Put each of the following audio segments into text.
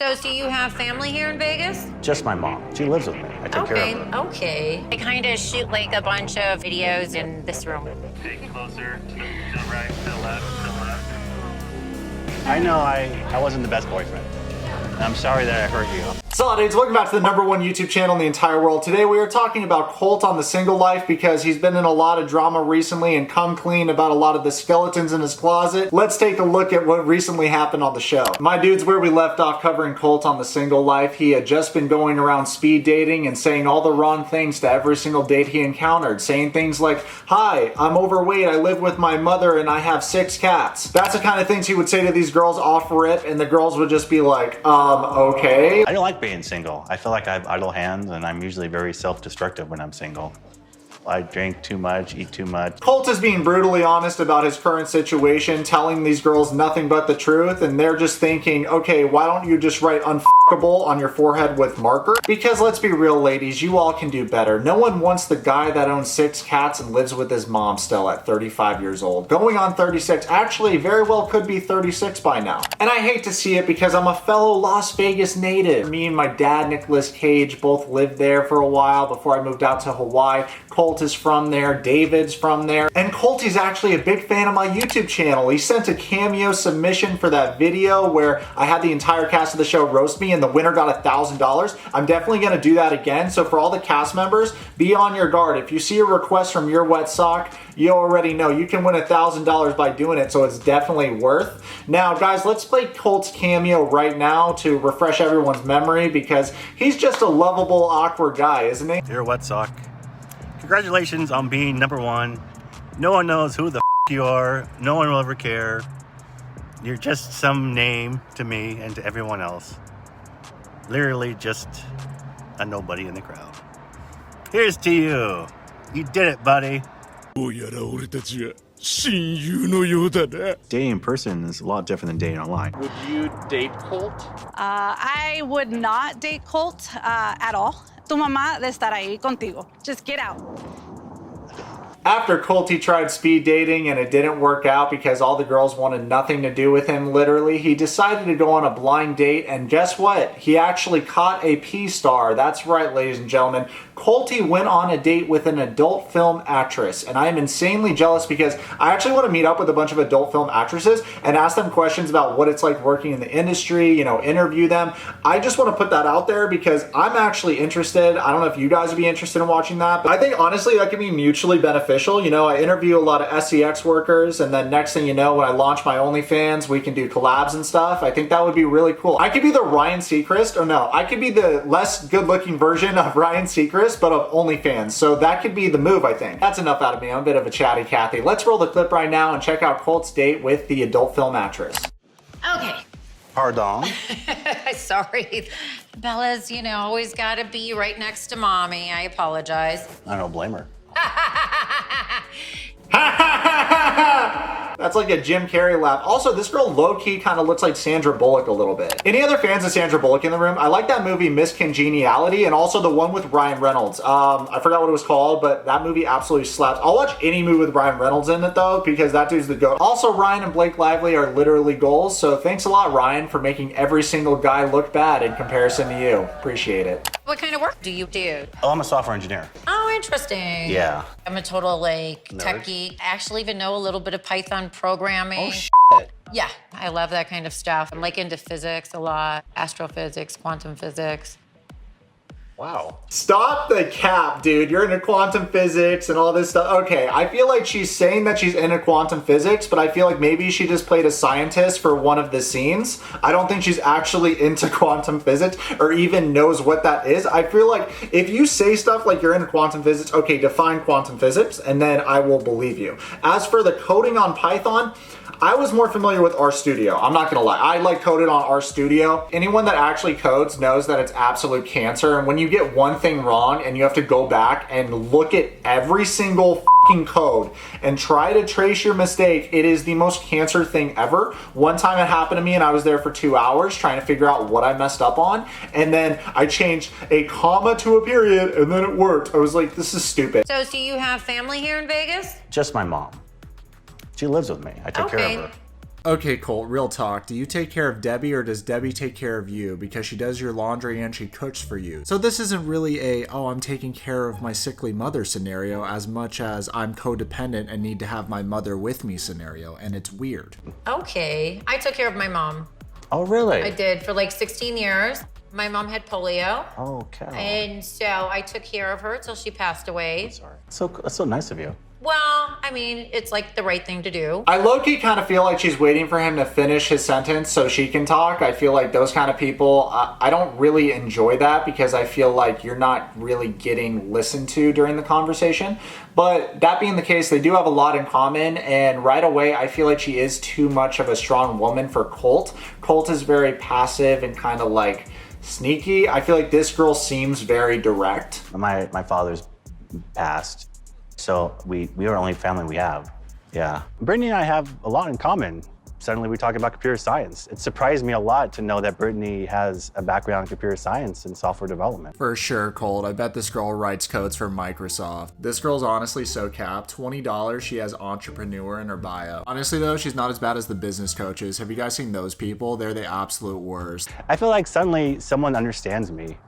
So do you have family here in Vegas? Just my mom. She lives with me. I take care of her. Okay. I kind of shoot like a bunch of videos in this room. Get closer to the right, to the left, to the left. I know I wasn't the best boyfriend. I'm sorry that I hurt you. So, dudes, welcome back to the #1 YouTube channel in the entire world. Today we are talking about Colt on the Single Life because he's been in a lot of drama recently and come clean about a lot of the skeletons in his closet. Let's take a look at what recently happened on the show. My dudes, where we left off covering Colt on the Single Life, he had just been going around speed dating and saying all the wrong things to every single date he encountered. Saying things like, "Hi, I'm overweight, I live with my mother, and I have 6 cats." That's the kind of things he would say to these girls off rip, and the girls would just be like, okay. I don't like being single. I feel like I have idle hands and I'm usually very self-destructive when I'm single. I drink too much, eat too much. Colt is being brutally honest about his current situation, telling these girls nothing but the truth, and they're just thinking, okay, why don't you just write unfuckable on your forehead with marker? Because let's be real, ladies, you all can do better. No one wants the guy that owns 6 cats and lives with his mom still at 35 years old. Going on 36, actually very well could be 36 by now. And I hate to see it because I'm a fellow Las Vegas native. Me and my dad, Nicolas Cage, both lived there for a while before I moved out to Hawaii. Colt is from there, David's from there, and Colty's actually a big fan of my YouTube channel. He sent a Cameo submission for that video where I had the entire cast of the show roast me and the winner got $1,000. I'm definitely gonna do that again, so for all the cast members, be on your guard. If you see a request from Yourwetsock, you already know you can win $1,000 by doing it, so it's definitely worth. Now, guys, let's play Colt's Cameo right now to refresh everyone's memory because he's just a lovable, awkward guy, isn't he? Yourwetsock. Congratulations on being #1. No one knows who the you are. No one will ever care. You're just some name to me and to everyone else. Literally just a nobody in the crowd. Here's to you. You did it, buddy. Dating in person is a lot different than dating online. Would you date Colt? I would not date Colt at all. Tu mamá de estar ahí contigo. Just get out. After Colty tried speed dating and it didn't work out because all the girls wanted nothing to do with him, literally, he decided to go on a blind date, and guess what? He actually caught a P-star. That's right, ladies and gentlemen. Colty went on a date with an adult film actress, and I am insanely jealous because I actually want to meet up with a bunch of adult film actresses and ask them questions about what it's like working in the industry, you know, interview them. I just want to put that out there because I'm actually interested. I don't know if you guys would be interested in watching that, but I think honestly that could be mutually beneficial. You know, I interview a lot of SEX workers, and then next thing you know, when I launch my OnlyFans, we can do collabs and stuff. I think that would be really cool. I could be the Ryan Seacrest, or no, I could be the less good-looking version of Ryan Seacrest, but of OnlyFans. So that could be the move, I think. That's enough out of me. I'm a bit of a chatty Cathy. Let's roll the clip right now and check out Colt's date with the adult film actress. Okay. Pardon. Sorry. Bella's, you know, always gotta be right next to mommy. I apologize. I don't blame her. That's like a Jim Carrey laugh. Also, this girl low-key kind of looks like Sandra Bullock a little bit. Any other fans of Sandra Bullock in the room? I like that movie Miss Congeniality, and also the one with Ryan Reynolds. I forgot what it was called, but that movie absolutely slaps. I'll watch any movie with Ryan Reynolds in it though, because that dude's the GOAT. Also, Ryan and Blake Lively are literally goals, so thanks a lot, Ryan, for making every single guy look bad in comparison to you. Appreciate it. What kind of work do you do? Oh, I'm a software engineer. Oh, interesting. Yeah. I'm a total, like, tech Nerd. geek. I actually even know a little bit of Python programming. Oh, shit. Yeah, I love that kind of stuff. I'm, like, into physics a lot. Astrophysics, quantum physics. Wow. Stop the cap, dude. You're into quantum physics and all this stuff. Okay, I feel like she's saying that she's into quantum physics, but I feel like maybe she just played a scientist for one of the scenes. I don't think she's actually into quantum physics or even knows what that is. I feel like if you say stuff like you're into quantum physics, okay, define quantum physics, and then I will believe you. As for the coding on Python, I was more familiar with RStudio. I'm not gonna lie. I like coded on RStudio. Anyone that actually codes knows that it's absolute cancer. And when you get one thing wrong and you have to go back and look at every single fucking code and try to trace your mistake, it is the most cancer thing ever. One time it happened to me and I was there for 2 hours trying to figure out what I messed up on. And then I changed a comma to a period and then it worked. I was like, this is stupid. So do you have family here in Vegas? Just my mom. She lives with me. I take care of her. Okay, Colt, real talk. Do you take care of Debbie or does Debbie take care of you? Because she does your laundry and she cooks for you. So this isn't really a, oh, I'm taking care of my sickly mother scenario as much as I'm codependent and need to have my mother with me scenario, and it's weird. Okay. I took care of my mom. Oh, really? I did for like 16 years. My mom had polio. Okay. And so I took care of her till she passed away. Sorry. That's so nice of you. Well, I mean, it's like the right thing to do. I low-key kind of feel like she's waiting for him to finish his sentence so she can talk. I feel like those kind of people, I don't really enjoy that because I feel like you're not really getting listened to during the conversation. But that being the case, they do have a lot in common, and right away I feel like she is too much of a strong woman for Colt. Colt is very passive and kind of like sneaky. I feel like this girl seems very direct. My father's passed. So we are the only family we have. Yeah. Brittany and I have a lot in common. Suddenly we talk about computer science. It surprised me a lot to know that Brittany has a background in computer science and software development. For sure, Colt. I bet this girl writes codes for Microsoft. This girl's honestly so capped. $20, she has entrepreneur in her bio. Honestly though, she's not as bad as the business coaches. Have you guys seen those people? They're the absolute worst. I feel like suddenly someone understands me.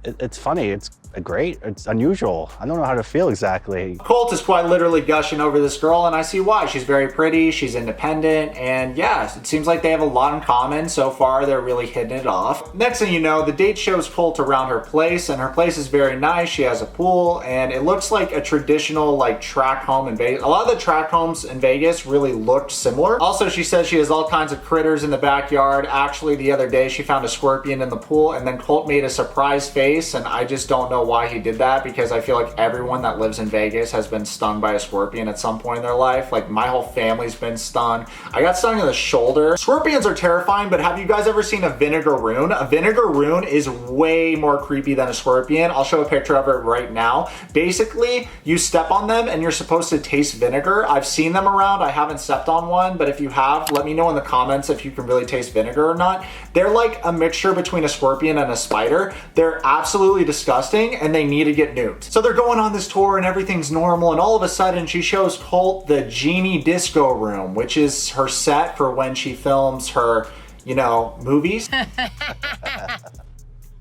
It's funny, it's great, it's unusual. I don't know how to feel exactly. Colt is quite literally gushing over this girl, and I see why. She's very pretty, she's independent, and yeah, it seems like they have a lot in common. So far, they're really hitting it off. Next thing you know, the date shows Colt around her place, and her place is very nice. She has a pool, and it looks like a traditional like track home in Vegas. A lot of the track homes in Vegas really looked similar. Also, she says she has all kinds of critters in the backyard. Actually, the other day, she found a scorpion in the pool, and then Colt made a surprise face, and I just don't know why he did that because I feel like everyone that lives in Vegas has been stung by a scorpion at some point in their life. Like my whole family's been stung. I got stung in the shoulder. Scorpions are terrifying, but have you guys ever seen a vinegar rune? A vinegar rune is way more creepy than a scorpion. I'll show a picture of it right now. Basically, you step on them and you're supposed to taste vinegar. I've seen them around. I haven't stepped on one, but if you have, let me know in the comments if you can really taste vinegar or not. They're like a mixture between a scorpion and a spider. They're absolutely disgusting and they need to get nuked. So they're going on this tour and everything's normal, and all of a sudden she shows Colt the Genie Disco Room, which is her set for when she films her, you know, movies.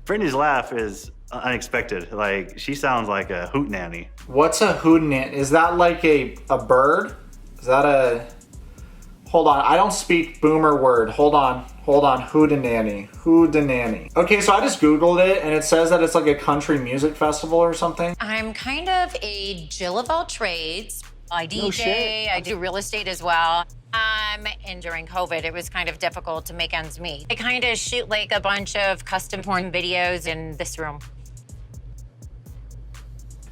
Brittany's laugh is unexpected. Like, she sounds like a hootenanny. What's a hootenanny? Is that like a bird? Is that a... Hold on, I don't speak boomer word. Hold on, hootenanny. Okay, so I just Googled it and it says that it's like a country music festival or something. I'm kind of a Jill of all trades. I DJ, shit. I do real estate as well. And during COVID, it was kind of difficult to make ends meet. I kind of shoot like a bunch of custom porn videos in this room.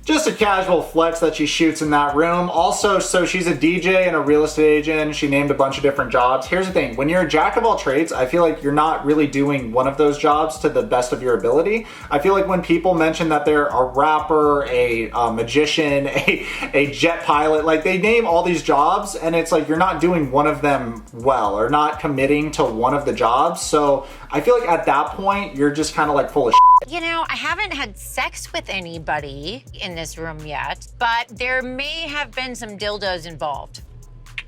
Just a casual flex that she shoots in that room. Also, so she's a DJ and a real estate agent. She named a bunch of different jobs. Here's the thing, when you're a jack of all trades, I feel like you're not really doing one of those jobs to the best of your ability. I feel like when people mention that they're a rapper, a magician, a jet pilot, like they name all these jobs and it's like you're not doing one of them well or not committing to one of the jobs. So I feel like at that point, you're just kind of like full of shit. You know, I haven't had sex with anybody in this room yet, but there may have been some dildos involved.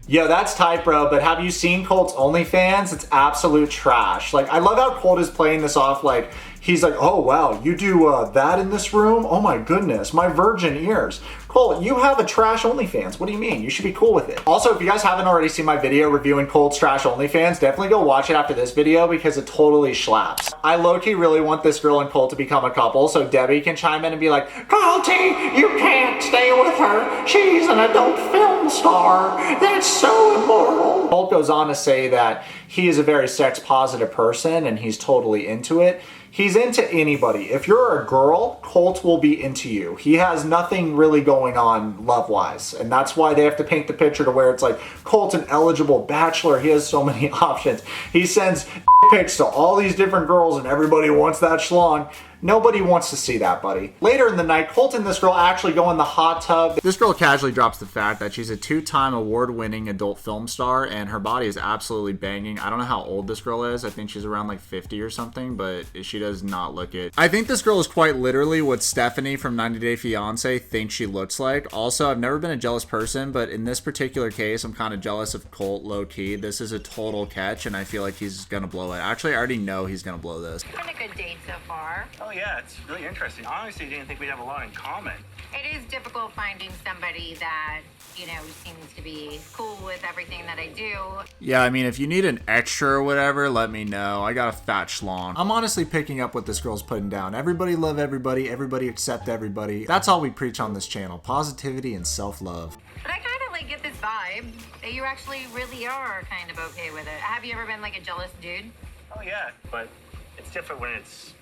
Yo, that's tight, bro, but have you seen Colt's OnlyFans? It's absolute trash. Like, I love how Colt is playing this off like, he's like, oh, wow, you do that in this room? Oh my goodness, my virgin ears. Colt, you have a trash OnlyFans. What do you mean? You should be cool with it. Also, if you guys haven't already seen my video reviewing Colt's trash OnlyFans, definitely go watch it after this video because it totally slaps. I low-key really want this girl and Colt to become a couple so Debbie can chime in and be like, Colty, you can't stay with her. She's an adult film star. That's so immoral. Colt goes on to say that he is a very sex-positive person and he's totally into it. He's into anybody. If you're a girl, Colt will be into you. He has nothing really going on love-wise. And that's why they have to paint the picture to where it's like, Colt's an eligible bachelor. He has so many options. He sends pics to all these different girls and everybody wants that schlong. Nobody wants to see that, buddy. Later in the night, Colt and this girl actually go in the hot tub. This girl casually drops the fact that she's a 2-time award-winning adult film star and her body is absolutely banging. I don't know how old this girl is. I think she's around like 50 or something, but she does not look it. I think this girl is quite literally what Stephanie from 90 Day Fiancé thinks she looks like. Also, I've never been a jealous person, but in this particular case, I'm kind of jealous of Colt, low-key. This is a total catch, and I feel like he's gonna blow it. Actually, I already know he's gonna blow this. It's been a good date so far. Oh yeah, it's really interesting. Honestly, I didn't think we'd have a lot in common. It is difficult finding somebody that, you know, seems to be cool with everything that I do. Yeah, I mean, if you need an extra or whatever, let me know. I got a fat schlong. I'm honestly picking up what this girl's putting down. Everybody love everybody. Everybody accept everybody. That's all we preach on this channel. Positivity and self-love. But I kind of like get this vibe that you actually really are kind of okay with it. Have you ever been like a jealous dude? Oh yeah, but it's different when it's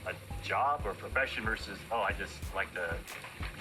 a job or profession versus, oh, I just like to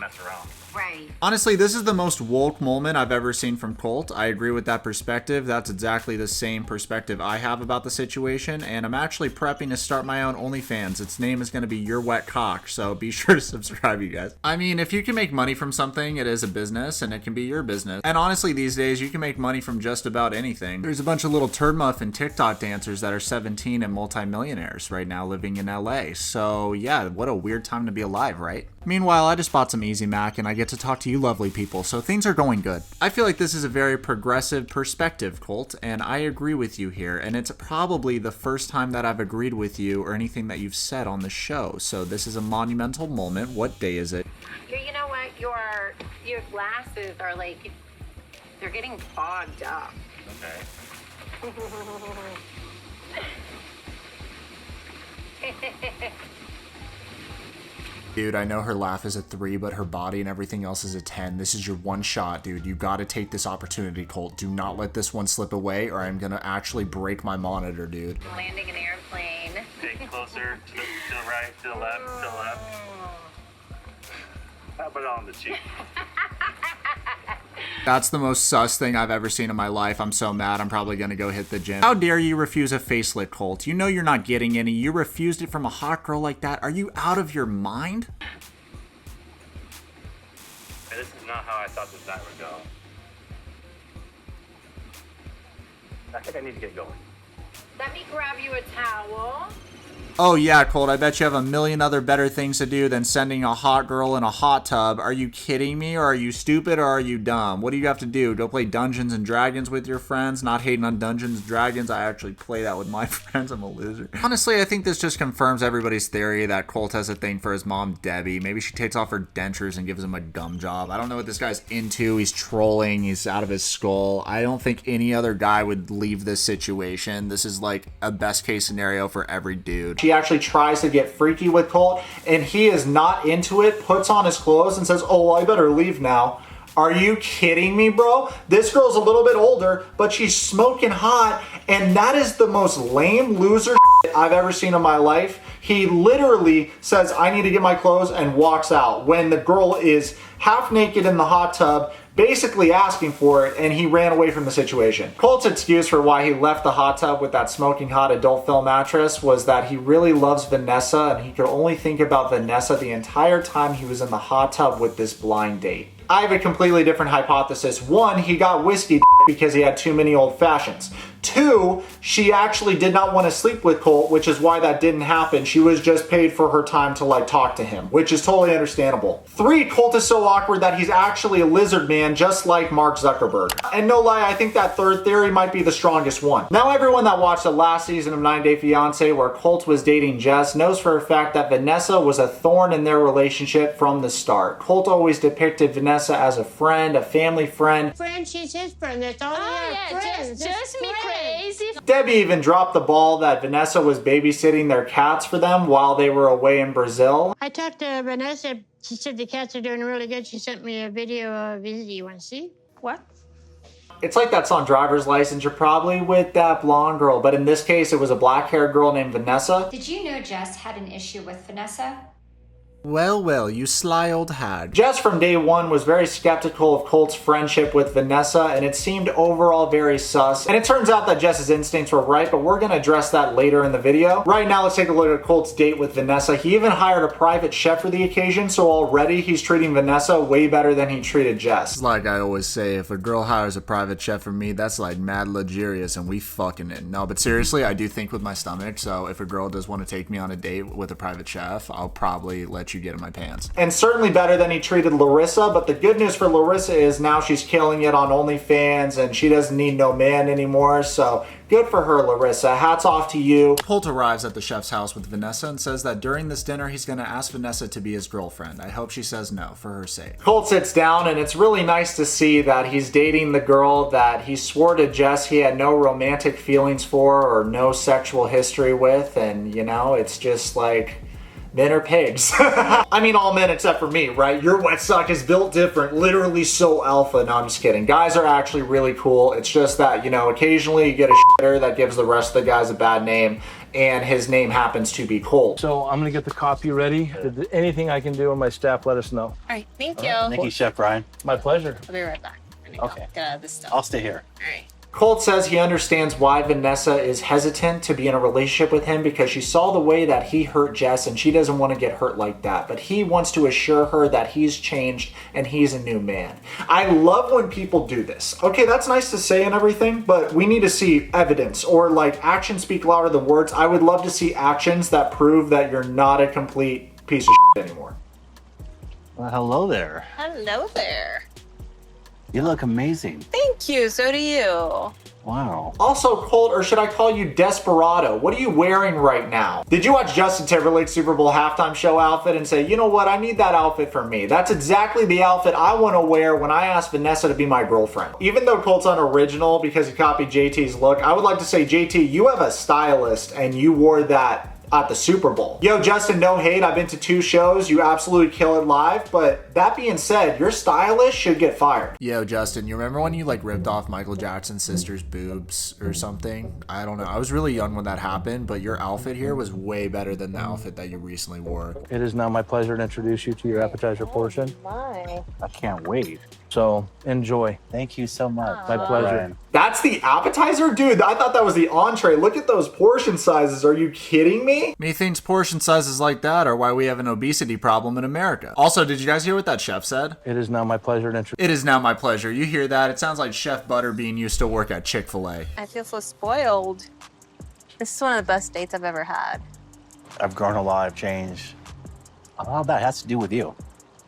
mess around. Right. Honestly, this is the most woke moment I've ever seen from Colt. I agree with that perspective. That's exactly the same perspective I have about the situation, and I'm actually prepping to start my own OnlyFans. Its name is going to be Yourwetsock, so be sure to subscribe, you guys. I mean, if you can make money from something, it is a business, and it can be your business. And honestly, these days, you can make money from just about anything. There's a bunch of little turd muffin TikTok dancers that are 17 and multimillionaires right now living in LA. So yeah, what a weird time to be alive, right? Meanwhile, I just bought some Easy Mac and I get to talk to you lovely people, so things are going good. I feel like this is a very progressive perspective, Colt, and I agree with you here, and it's probably the first time that I've agreed with you or anything that you've said on the show, so this is a monumental moment. What day is it? You know what? Your glasses are like, they're getting fogged up. Okay. Dude, I know her laugh is a 3, but her body and everything else is a 10. This is your one shot, dude. You gotta take this opportunity, Colt. Do not let this one slip away or I'm gonna actually break my monitor, dude. Landing an airplane. Take closer to the right, to the left, to the left. How about on the cheek? That's the most sus thing I've ever seen in my life. I'm so mad. I'm probably gonna go hit the gym. How dare you refuse a facelit, Colt? You know you're not getting any. You refused it from a hot girl like that. Are you out of your mind? Hey, this is not how I thought this night would go. I think I need to get going. Let me grab you a towel. Oh yeah, Colt, I bet you have a million other better things to do than sending a hot girl in a hot tub. Are you kidding me, or are you stupid, or are you dumb? What do you have to do? Go play Dungeons and Dragons with your friends? Not hating on Dungeons and Dragons, I actually play that with my friends. I'm a loser. Honestly, I think this just confirms everybody's theory that Colt has a thing for his mom, Debbie. Maybe she takes off her dentures and gives him a gum job. I don't know what this guy's into. He's trolling. He's out of his skull. I don't think any other guy would leave this situation. This is like a best case scenario for every dude. She actually tries to get freaky with Colt and he is not into it, puts on his clothes and says, oh, I better leave now. Are you kidding me, bro? This girl's a little bit older, but she's smoking hot, and that is the most lame loser shit I've ever seen in my life. He literally says, I need to get my clothes, and walks out when the girl is half naked in the hot tub, basically asking for it, and he ran away from the situation. Colt's excuse for why he left the hot tub with that smoking hot adult film mattress was that he really loves Vanessa, and he could only think about Vanessa the entire time he was in the hot tub with this blind date. I have a completely different hypothesis. 1, he got whiskey because he had too many old fashions. 2, she actually did not want to sleep with Colt, which is why that didn't happen. She was just paid for her time to like talk to him, which is totally understandable. 3, Colt is so awkward that he's actually a lizard man, just like Mark Zuckerberg. And no lie, I think that third theory might be the strongest one. Now everyone that watched the last season of 90 Day Fiancé where Colt was dating Jess knows for a fact that Vanessa was a thorn in their relationship from the start. Colt always depicted Vanessa as a friend, a family friend. Friend, she's his friend. That's all friends. Just me crazy. Debbie even dropped the ball that Vanessa was babysitting their cats for them while they were away in Brazil. I talked to Vanessa. She said the cats are doing really good. She sent me a video of it. You want to see? What? It's like that song Driver's License. You're probably with that blonde girl, but in this case, it was a black-haired girl named Vanessa. Did you know Jess had an issue with Vanessa? Well, you sly old hag. Jess from day one was very skeptical of Colt's friendship with Vanessa, and it seemed overall very sus. And it turns out that Jess's instincts were right, but we're going to address that later in the video. Right now, let's take a look at Colt's date with Vanessa. He even hired a private chef for the occasion, so already he's treating Vanessa way better than he treated Jess. Like I always say, if a girl hires a private chef for me, that's like mad luxurious and we fucking it. No, but seriously, I do think with my stomach, so if a girl does want to take me on a date with a private chef, I'll probably let you get in my pants. And certainly better than he treated Larissa, but the good news for Larissa is now she's killing it on OnlyFans and she doesn't need no man anymore, so good for her, Larissa. Hats off to you. Colt arrives at the chef's house with Vanessa and says that during this dinner he's going to ask Vanessa to be his girlfriend. I hope she says no, for her sake. Colt sits down and it's really nice to see that he's dating the girl that he swore to Jess he had no romantic feelings for or no sexual history with, and you know, it's just like, men are pigs. I mean, all men except for me, right? Yourwetsock is built different, literally so alpha. No, I'm just kidding. Guys are actually really cool. It's just that, you know, occasionally you get a shitter that gives the rest of the guys a bad name, and his name happens to be Colt. So I'm gonna get the copy ready. Anything I can do on my staff, let us know. All right, thank you. Thank you, Chef Brian. My pleasure. I'll be right back. Okay. Get out of this stuff. I'll stay here. All right. Colt says he understands why Vanessa is hesitant to be in a relationship with him because she saw the way that he hurt Jess and she doesn't want to get hurt like that. But he wants to assure her that he's changed and he's a new man. I love when people do this. Okay, that's nice to say and everything, but we need to see evidence, or like actions speak louder than words. I would love to see actions that prove that you're not a complete piece of shit anymore. Well, hello there. Hello there. You look amazing. Thank you. So do you. Wow. Also, Colt, or should I call you Desperado? What are you wearing right now? Did you watch Justin Timberlake's Super Bowl halftime show outfit and say, you know what, I need that outfit for me? That's exactly the outfit I want to wear when I ask Vanessa to be my girlfriend. Even though Colt's unoriginal because he copied JT's look, I would like to say, JT, you have a stylist and you wore that at the Super Bowl. Yo, Justin, no hate. I've been to 2 shows. You absolutely kill it live. But that being said, your stylist should get fired. Yo, Justin, you remember when you like ripped off Michael Jackson's sister's boobs or something? I don't know. I was really young when that happened, but your outfit here was way better than the outfit that you recently wore. It is now my pleasure to introduce you to your appetizer portion. My. I can't wait. So enjoy. Thank you so much. My pleasure. Brian. That's the appetizer? Dude, I thought that was the entree. Look at those portion sizes. Are you kidding me? Methinks portion sizes like that are why we have an obesity problem in America. Also, did you guys hear what that chef said? It is now my pleasure to introduce. It is now my pleasure. You hear that? It sounds like Chef Butterbean used to work at Chick-fil-A. I feel so spoiled. This is one of the best dates I've ever had. I've grown a lot. I've changed. A lot of that has to do with you.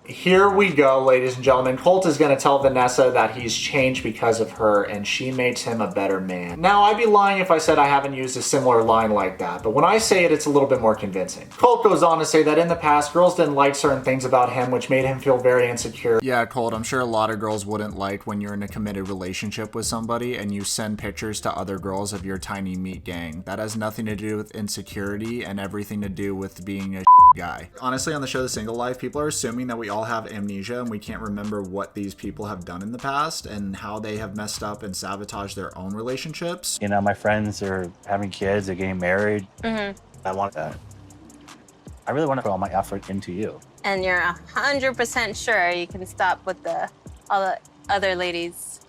Here we go, ladies and gentlemen. Colt is going to tell Vanessa that he's changed because of her and she makes him a better man. Now, I'd be lying if I said I haven't used a similar line like that, but when I say it, it's a little bit more convincing. Colt goes on to say that in the past, girls didn't like certain things about him, which made him feel very insecure. Yeah, Colt, I'm sure a lot of girls wouldn't like when you're in a committed relationship with somebody and you send pictures to other girls of your tiny meat gang. That has nothing to do with insecurity and everything to do with being a guy. Honestly, on the show The Single Life, people are assuming that we all have amnesia and we can't remember what these people have done in the past and how they have messed up and sabotaged their own relationships. You know, my friends are having kids, they're getting married. Mm-hmm. I want that. I really want to put all my effort into you. And you're 100% sure you can stop with all the other ladies.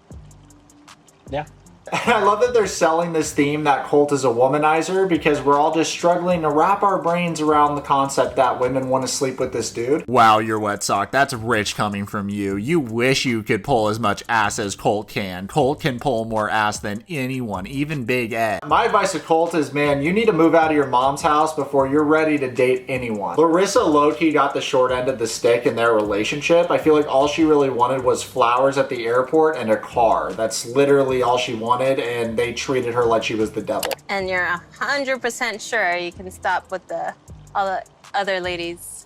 Yeah. I love that they're selling this theme that Colt is a womanizer because we're all just struggling to wrap our brains around the concept that women want to sleep with this dude. Wow, Yourwetsock, that's rich coming from you. You wish you could pull as much ass as Colt can. Colt can pull more ass than anyone, even Big Ed. My advice to Colt is, man, you need to move out of your mom's house before you're ready to date anyone. Larissa low-key got the short end of the stick in their relationship. I feel like all she really wanted was flowers at the airport and a car. That's literally all she wanted, and they treated her like she was the devil. And you're 100% sure you can stop with all the other ladies.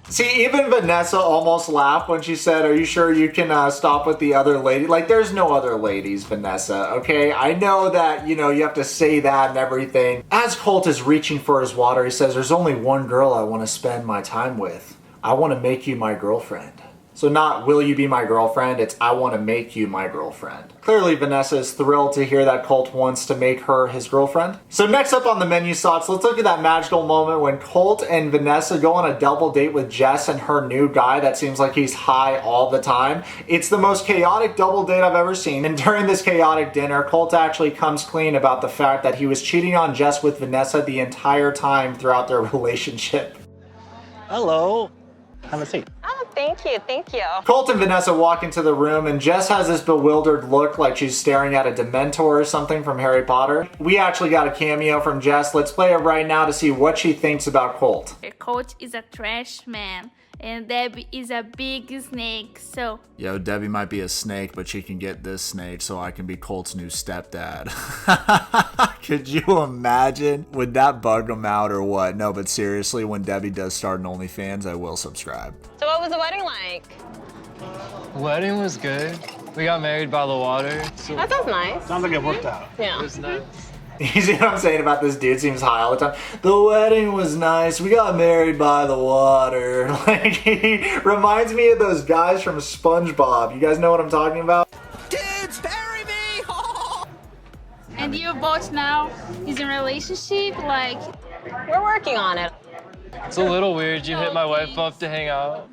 See, even Vanessa almost laughed when she said, are you sure you can stop with the other lady? Like, there's no other ladies, Vanessa, okay? I know that, you know, you have to say that and everything. As Colt is reaching for his water, he says, there's only one girl I want to spend my time with. I want to make you my girlfriend. So not, will you be my girlfriend? It's, I want to make you my girlfriend. Clearly, Vanessa is thrilled to hear that Colt wants to make her his girlfriend. So next up on the menu thoughts, let's look at that magical moment when Colt and Vanessa go on a double date with Jess and her new guy that seems like he's high all the time. It's the most chaotic double date I've ever seen. And during this chaotic dinner, Colt actually comes clean about the fact that he was cheating on Jess with Vanessa the entire time throughout their relationship. Hello. Have a seat. Oh, thank you, thank you. Colt and Vanessa walk into the room and Jess has this bewildered look like she's staring at a Dementor or something from Harry Potter. We actually got a cameo from Jess. Let's play it right now to see what she thinks about Colt. Colt is a trash man and Debbie is a big snake, so... Yo, Debbie might be a snake, but she can get this snake so I can be Colt's new stepdad. Could you imagine? Would that bug him out or what? No, but seriously, when Debbie does start an OnlyFans, I will subscribe. So what was the wedding like? Wedding was good. We got married by the water. That sounds nice. Sounds like it worked out. Yeah. It was nice. You see what I'm saying about this dude? Seems high all the time. The wedding was nice. We got married by the water. Like, he reminds me of those guys from SpongeBob. You guys know what I'm talking about? Kids, bury me! And you both now is in a relationship, like... We're working on it. It's a little weird. You hit my wife up to hang out.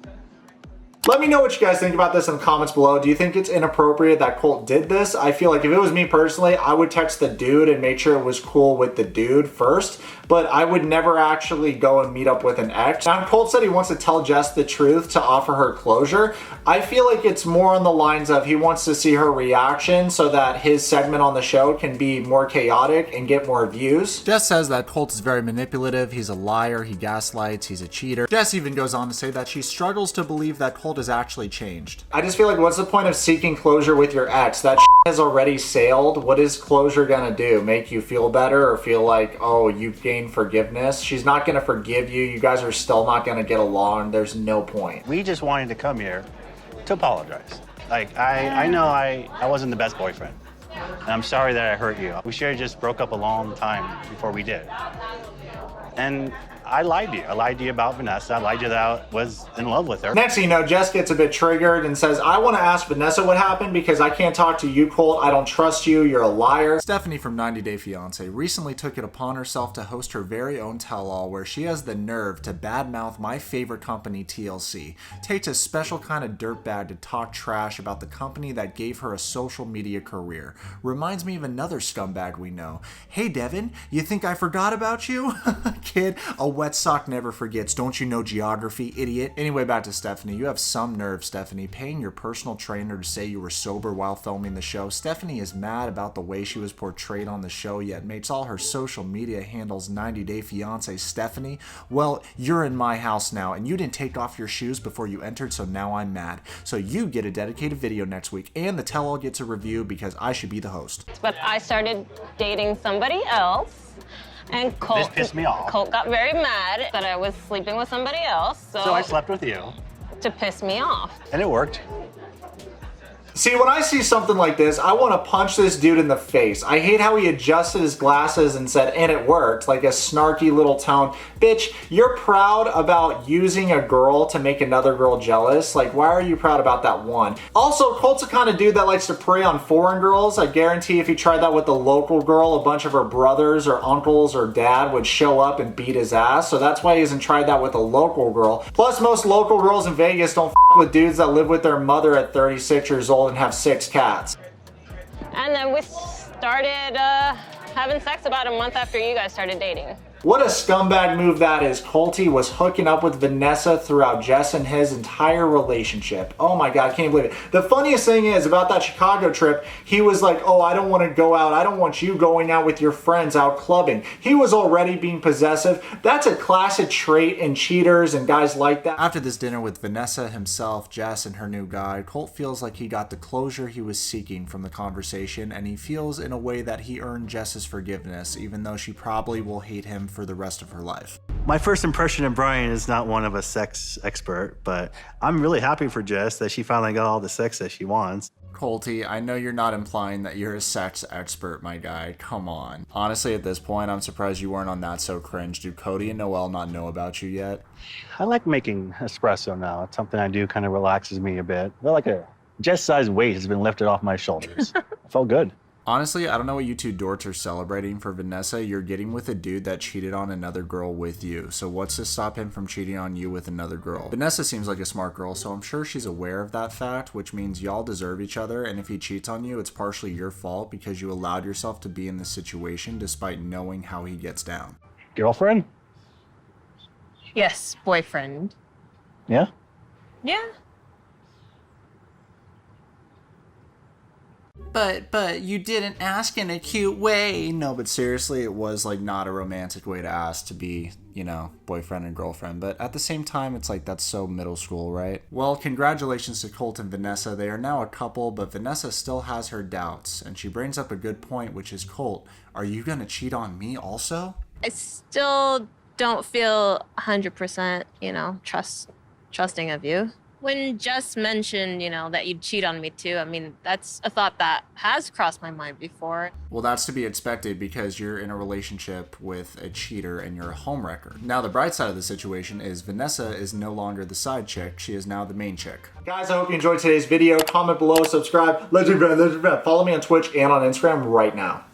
Let me know what you guys think about this in the comments below. Do you think it's inappropriate that Colt did this? I feel like if it was me personally, I would text the dude and make sure it was cool with the dude first, but I would never actually go and meet up with an ex. Now, Colt said he wants to tell Jess the truth to offer her closure. I feel like it's more on the lines of he wants to see her reaction so that his segment on the show can be more chaotic and get more views. Jess says that Colt is very manipulative, he's a liar, he gaslights, he's a cheater. Jess even goes on to say that she struggles to believe that Colt has actually changed. I just feel like, what's the point of seeking closure with your ex? That has already sailed. What is closure gonna do? Make you feel better or feel like, oh, you've gained forgiveness? She's not gonna forgive you. You guys are still not gonna get along. There's no point. We just wanted to come here to apologize. Like, I know I wasn't the best boyfriend. And I'm sorry that I hurt you. We should have just broke up a long time before we did. And I lied to you. I lied to you about Vanessa. I lied to you that I was in love with her. Next thing you know, Jess gets a bit triggered and says, I want to ask Vanessa what happened because I can't talk to you, Colt. I don't trust you. You're a liar. Stephanie from 90 Day Fiancé recently took it upon herself to host her very own tell-all where she has the nerve to badmouth my favorite company, TLC. Takes a special kind of dirtbag to talk trash about the company that gave her a social media career. Reminds me of another scumbag we know. Hey, Devin, you think I forgot about you? Kid, a wet sock never forgets. Don't you know geography, idiot? Anyway, back to Stephanie. You have some nerve, Stephanie, paying your personal trainer to say you were sober while filming the show. Stephanie is mad about the way she was portrayed on the show, yet makes all her social media handles 90 Day Fiancé. Stephanie, well, you're in my house now, and you didn't take off your shoes before you entered, so now I'm mad. So you get a dedicated video next week, and the tell-all gets a review because I should be the host. But I started dating somebody else. And Colt, this pissed me off. Colt got very mad that I was sleeping with somebody else. So I slept with you. To piss me off. And it worked. See, when I see something like this, I want to punch this dude in the face. I hate how he adjusted his glasses and said, and it worked, like a snarky little tone. Bitch, you're proud about using a girl to make another girl jealous? Like, why are you proud about that one? Also, Colt's the kind of dude that likes to prey on foreign girls. I guarantee if he tried that with the local girl, a bunch of her brothers or uncles or dad would show up and beat his ass. So that's why he hasn't tried that with a local girl. Plus, most local girls in Vegas don't with dudes that live with their mother at 36 years old and have 6 cats. And then we started having sex about a month after you guys started dating. What a scumbag move that is. Colty was hooking up with Vanessa throughout Jess and his entire relationship. Oh my God, I can't believe it. The funniest thing is about that Chicago trip, he was like, oh, I don't want to go out. I don't want you going out with your friends out clubbing. He was already being possessive. That's a classic trait in cheaters and guys like that. After this dinner with Vanessa, himself, Jess, and her new guy, Colt feels like he got the closure he was seeking from the conversation, and he feels in a way that he earned Jess's forgiveness, even though she probably will hate him for the rest of her life. My first impression of Brian is not one of a sex expert, but I'm really happy for Jess that she finally got all the sex that she wants. Colty, I know you're not implying that you're a sex expert, my guy. Come on. Honestly, at this point, I'm surprised you weren't on That So Cringe. Do Cody and Noelle not know about you yet? I like making espresso now. It's something I do, kind of relaxes me a bit. I feel like a Jess-sized weight has been lifted off my shoulders. I felt good. Honestly, I don't know what you two dorks are celebrating. For Vanessa, you're getting with a dude that cheated on another girl with you. So what's to stop him from cheating on you with another girl? Vanessa seems like a smart girl, so I'm sure she's aware of that fact, which means y'all deserve each other, and if he cheats on you, it's partially your fault because you allowed yourself to be in this situation despite knowing how he gets down. Girlfriend? Yes, boyfriend. Yeah? Yeah. But you didn't ask in a cute way. No, but seriously, it was like not a romantic way to ask to be, you know, boyfriend and girlfriend. But at the same time, it's like that's so middle school, right? Well, congratulations to Colt and Vanessa. They are now a couple, but Vanessa still has her doubts. And she brings up a good point, which is, Colt, are you gonna cheat on me also? I still don't feel 100%, you know, trusting of you. When Jess mentioned, you know, that you'd cheat on me too, I mean, that's a thought that has crossed my mind before. Well, that's to be expected because you're in a relationship with a cheater and you're a homewrecker. Now, the bright side of the situation is Vanessa is no longer the side chick. She is now the main chick. Guys, I hope you enjoyed today's video. Comment below, subscribe, legend friend, follow me on Twitch and on Instagram right now.